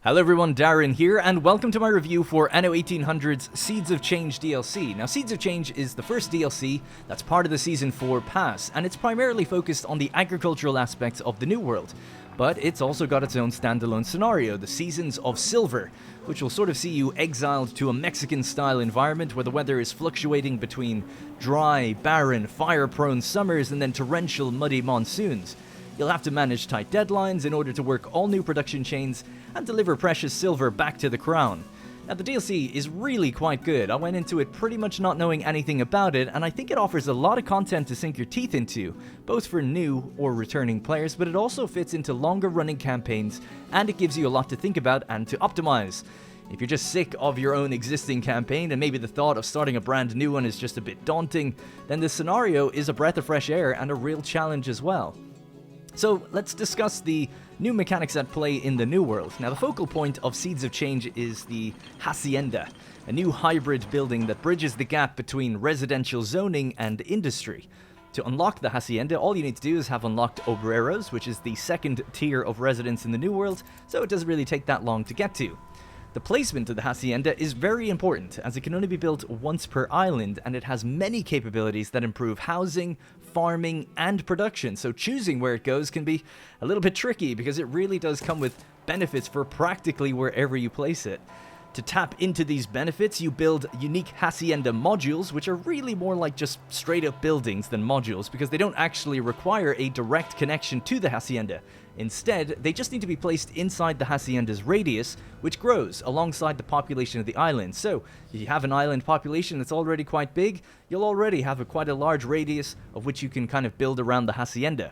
Hello everyone, Darren here, and welcome to my review for Anno 1800's Seeds of Change DLC. Now, Seeds of Change is the first DLC that's part of the Season 4 pass, and it's primarily focused on the agricultural aspects of the New World. But it's also got its own standalone scenario, the Seasons of Silver, which will sort of see you exiled to a Mexican-style environment where the weather is fluctuating between dry, barren, fire-prone summers and then torrential, muddy monsoons. You'll have to manage tight deadlines in order to work all new production chains and deliver precious silver back to the crown. Now, the DLC is really quite good. I went into it pretty much not knowing anything about it, and I think it offers a lot of content to sink your teeth into, both for new or returning players, but it also fits into longer running campaigns, and it gives you a lot to think about and to optimize. If you're just sick of your own existing campaign and maybe the thought of starting a brand new one is just a bit daunting, then this scenario is a breath of fresh air and a real challenge as well. So let's discuss the new mechanics at play in the New World. Now, the focal point of Seeds of Change is the Hacienda, a new hybrid building that bridges the gap between residential zoning and industry. To unlock the Hacienda, all you need to do is have unlocked Obreros, which is the second tier of residents in the New World, so it doesn't really take that long to get to. The placement of the Hacienda is very important, as it can only be built once per island, and it has many capabilities that improve housing, farming, and production, so choosing where it goes can be a little bit tricky because it really does come with benefits for practically wherever you place it. To tap into these benefits, you build unique Hacienda modules, which are really more like just straight up buildings than modules because they don't actually require a direct connection to the Hacienda. Instead, they just need to be placed inside the Hacienda's radius, which grows alongside the population of the island. So, if you have an island population that's already quite big, you'll already have quite a large radius of which you can kind of build around the Hacienda.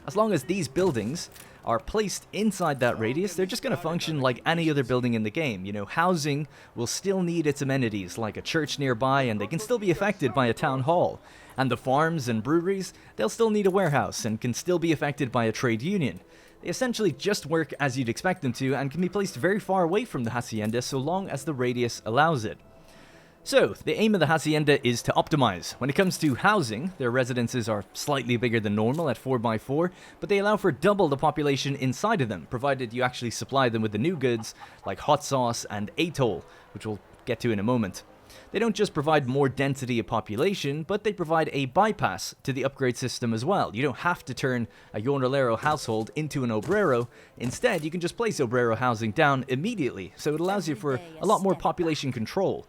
As long as these buildings are placed inside that radius, they're just going to function like any other building in the game. You know, housing will still need its amenities, like a church nearby, and they can still be affected by a town hall. And the farms and breweries, they'll still need a warehouse and can still be affected by a trade union. They essentially just work as you'd expect them to and can be placed very far away from the Hacienda so long as the radius allows it. So, the aim of the Hacienda is to optimize. When it comes to housing, their residences are slightly bigger than normal at 4x4, but they allow for double the population inside of them, provided you actually supply them with the new goods like hot sauce and atoll, which we'll get to in a moment. They don't just provide more density of population, but they provide a bypass to the upgrade system as well. You don't have to turn a Jornalero household into an Obrero. Instead, you can just place Obrero housing down immediately, so it allows you for a lot more population control.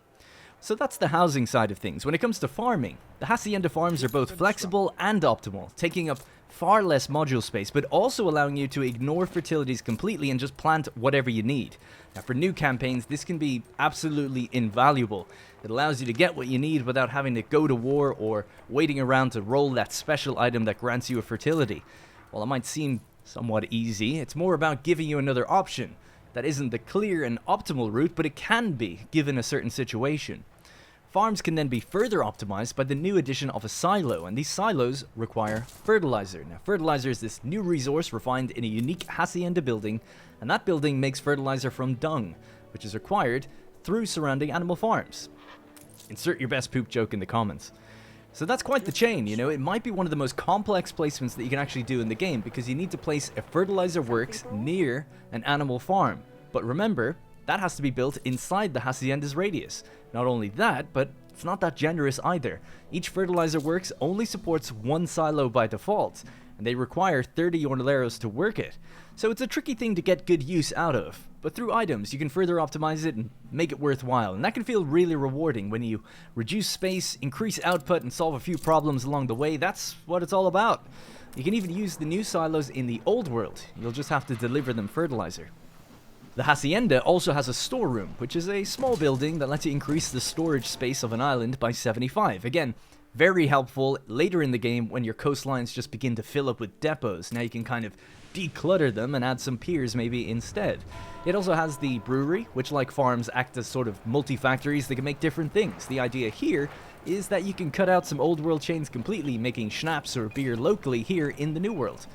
So that's the housing side of things. When it comes to farming, the Hacienda farms are both flexible and optimal, taking up far less module space, but also allowing you to ignore fertilities completely and just plant whatever you need. Now, for new campaigns, this can be absolutely invaluable. It allows you to get what you need without having to go to war or waiting around to roll that special item that grants you a fertility. While it might seem somewhat easy, it's more about giving you another option. That isn't the clear and optimal route, but it can be, given a certain situation. Farms can then be further optimized by the new addition of a silo, and these silos require fertilizer. Now, fertilizer is this new resource refined in a unique Hacienda building, and that building makes fertilizer from dung, which is required through surrounding animal farms. Insert your best poop joke in the comments. So that's quite the chain, you know. It might be one of the most complex placements that you can actually do in the game because you need to place a fertilizer works near an animal farm. But remember, that has to be built inside the Hacienda's radius. Not only that, but it's not that generous either. Each fertilizer works only supports one silo by default, and they require 30 Jornaleros to work it. So it's a tricky thing to get good use out of. But through items, you can further optimize it and make it worthwhile, and that can feel really rewarding when you reduce space, increase output, and solve a few problems along the way. That's what it's all about. You can even use the new silos in the old world. You'll just have to deliver them fertilizer. The Hacienda also has a storeroom, which is a small building that lets you increase the storage space of an island by 75. Again, very helpful later in the game when your coastlines just begin to fill up with depots. Now you can kind of declutter them and add some piers maybe instead. It also has the brewery, which like farms act as sort of multi-factories that can make different things. The idea here is that you can cut out some old world chains completely, making schnapps or beer locally here in the New World.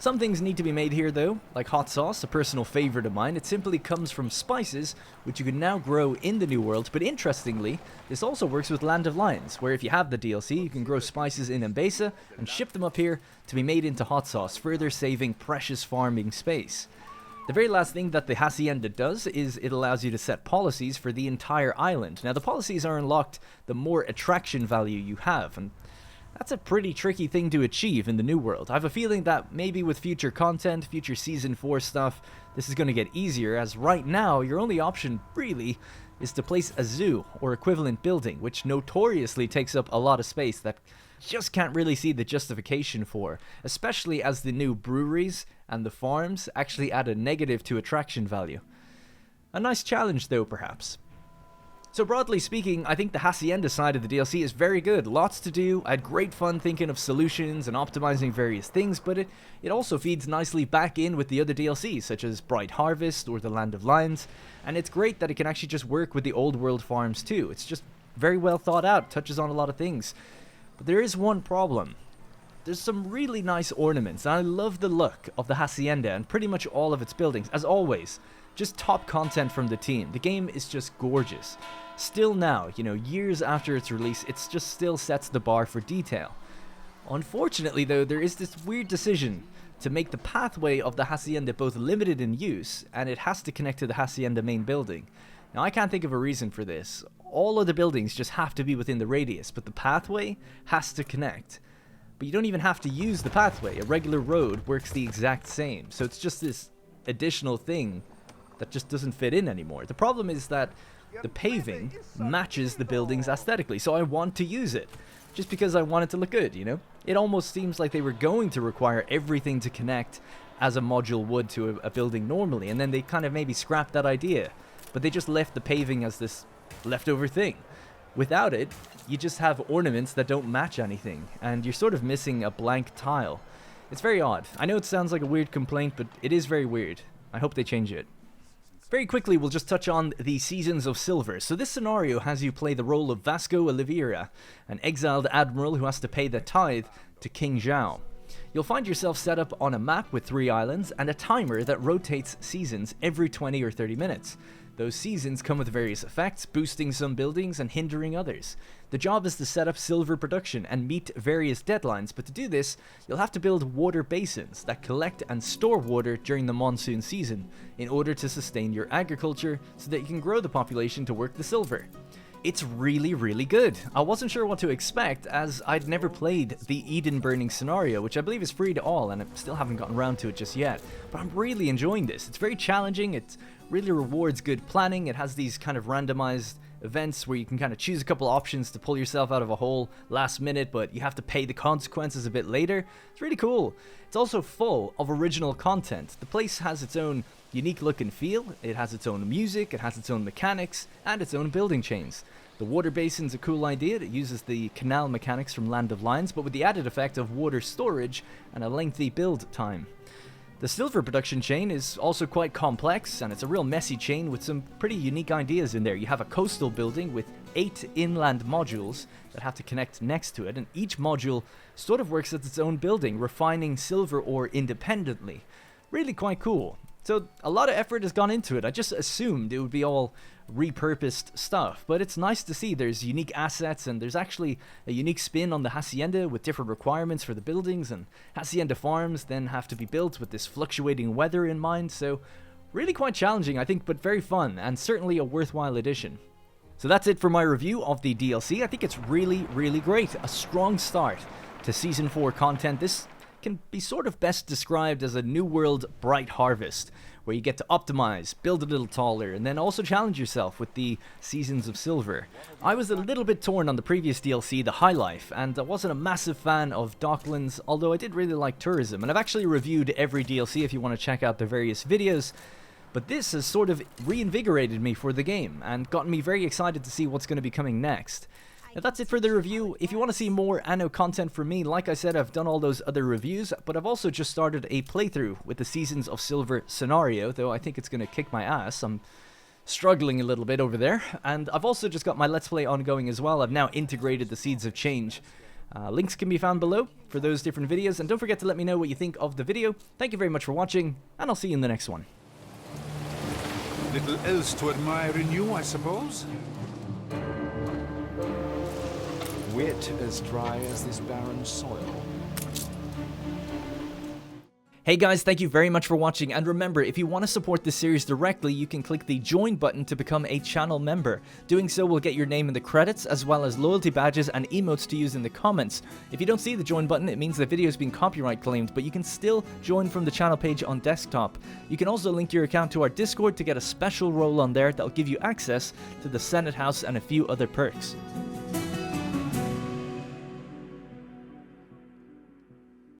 Some things need to be made here though, like hot sauce, a personal favorite of mine. It simply comes from spices, which you can now grow in the New World, but interestingly, this also works with Land of Lions, where if you have the DLC, you can grow spices in Embesa and ship them up here to be made into hot sauce, further saving precious farming space. The very last thing that the Hacienda does is it allows you to set policies for the entire island. Now, the policies are unlocked the more attraction value you have, and that's a pretty tricky thing to achieve in the new world. I have a feeling that maybe with future content, future Season 4 stuff, this is going to get easier, as right now, your only option, really, is to place a zoo or equivalent building, which notoriously takes up a lot of space that just can't really see the justification for, especially as the new breweries and the farms actually add a negative to attraction value. A nice challenge though, perhaps. So broadly speaking, I think the Hacienda side of the DLC is very good. Lots to do. I had great fun thinking of solutions and optimizing various things, but it also feeds nicely back in with the other DLCs, such as Bright Harvest or the Land of Lions, and it's great that it can actually just work with the old world farms too. It's just very well thought out, touches on a lot of things. But there is one problem. There's some really nice ornaments, and I love the look of the Hacienda and pretty much all of its buildings, as always. Just top content from the team. The game is just gorgeous. Still now, years after its release, it just still sets the bar for detail. Unfortunately though, there is this weird decision to make the pathway of the Hacienda both limited in use, and it has to connect to the Hacienda main building. Now I can't think of a reason for this. All of the buildings just have to be within the radius, but the pathway has to connect. But you don't even have to use the pathway. A regular road works the exact same, so it's just this additional thing that just doesn't fit in anymore. The problem is that the paving matches the buildings aesthetically, so I want to use it. Just because I want it to look good, It almost seems like they were going to require everything to connect as a module would to a building normally, and then they kind of maybe scrapped that idea. But they just left the paving as this leftover thing. Without it, you just have ornaments that don't match anything, and you're sort of missing a blank tile. It's very odd. I know it sounds like a weird complaint, but it is very weird. I hope they change it. Very quickly, we'll just touch on the Seasons of Silver. So this scenario has you play the role of Vasco Oliveira, an exiled admiral who has to pay the tithe to King Zhao. You'll find yourself set up on a map with 3 islands and a timer that rotates seasons every 20 or 30 minutes. Those seasons come with various effects, boosting some buildings and hindering others. The job is to set up silver production and meet various deadlines, but to do this, you'll have to build water basins that collect and store water during the monsoon season in order to sustain your agriculture so that you can grow the population to work the silver. It's really, really good. I wasn't sure what to expect, as I'd never played the Eden Burning scenario, which I believe is free to all, and I still haven't gotten around to it just yet. But I'm really enjoying this. It's very challenging, it really rewards good planning, it has these kind of randomized events where you can kind of choose a couple options to pull yourself out of a hole last minute, but you have to pay the consequences a bit later. It's really cool. It's also full of original content. The place has its own unique look and feel, it has its own music, it has its own mechanics, and its own building chains. The water basin's a cool idea. It uses the canal mechanics from Land of Lions, but with the added effect of water storage and a lengthy build time. The silver production chain is also quite complex, and it's a real messy chain with some pretty unique ideas in there. You have a coastal building with 8 inland modules that have to connect next to it, and each module sort of works as its own building, refining silver ore independently. Really quite cool. So a lot of effort has gone into it. I just assumed it would be all repurposed stuff, but it's nice to see there's unique assets, and there's actually a unique spin on the Hacienda with different requirements for the buildings, and Hacienda farms then have to be built with this fluctuating weather in mind, so really quite challenging I think, but very fun, and certainly a worthwhile addition. So that's it for my review of the DLC. I think it's really, really great. A strong start to Season 4 content. This can be sort of best described as a New World Bright Harvest, where you get to optimize, build a little taller, and then also challenge yourself with the Seasons of Silver. I was a little bit torn on the previous DLC, the High Life, and I wasn't a massive fan of Docklands, although I did really like tourism, and I've actually reviewed every DLC if you want to check out the various videos. But this has sort of reinvigorated me for the game, and gotten me very excited to see what's going to be coming next. Now that's it for the review. If you want to see more Anno content from me, like I said, I've done all those other reviews, but I've also just started a playthrough with the Seasons of Silver scenario, though I think it's going to kick my ass. I'm struggling a little bit over there, and I've also just got my Let's Play ongoing as well. I've now integrated the Seeds of Change. Links can be found below for those different videos, and don't forget to let me know what you think of the video. Thank you very much for watching, and I'll see you in the next one. Little else to admire in you, I suppose? Wit as dry as this barren soil. Hey guys, thank you very much for watching, and remember, if you want to support this series directly, you can click the join button to become a channel member. Doing so will get your name in the credits, as well as loyalty badges and emotes to use in the comments. If you don't see the join button, it means the video is being copyright claimed, but you can still join from the channel page on desktop. You can also link your account to our Discord to get a special role on there that'll give you access to the Senate House and a few other perks.